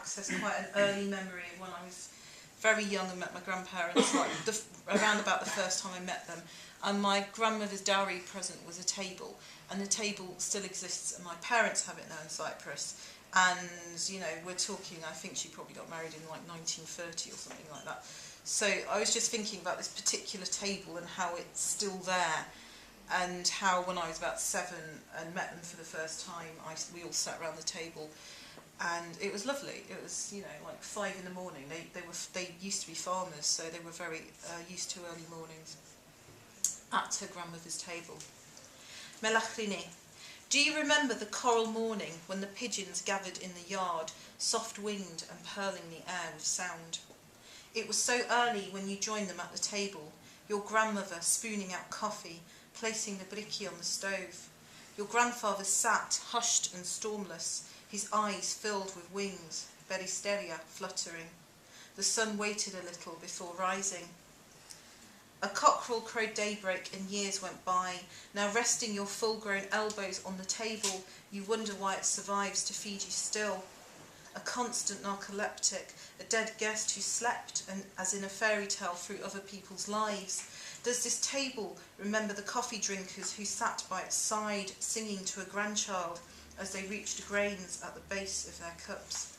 access quite an early memory of when I was very young and met my grandparents, like around about the first time I met them. And my grandmother's dowry present was a table, and the table still exists, and my parents have it now in Cyprus. And, you know, we're talking, I think she probably got married in like 1930 or something like that. So I was just thinking about this particular table and how it's still there, and how when I was about 7 and met them for the first time, we all sat around the table, and it was lovely. It was, you know, like 5 in the morning. They used to be farmers, so they were very used to early mornings at her grandmother's table. Melanchrini. Do you remember the coral morning when the pigeons gathered in the yard, soft-winged and purling the air with sound? It was so early when you joined them at the table, your grandmother spooning out coffee, placing the brickie on the stove. Your grandfather sat, hushed and stormless, his eyes filled with wings, peristeria fluttering. The sun waited a little before rising. A cockerel crowed daybreak and years went by. Now resting your full-grown elbows on the table, you wonder why it survives to feed you still. A constant narcoleptic, a dead guest who slept, and as in a fairy tale through other people's lives. Does this table remember the coffee drinkers who sat by its side, singing to a grandchild as they reached grains at the base of their cups?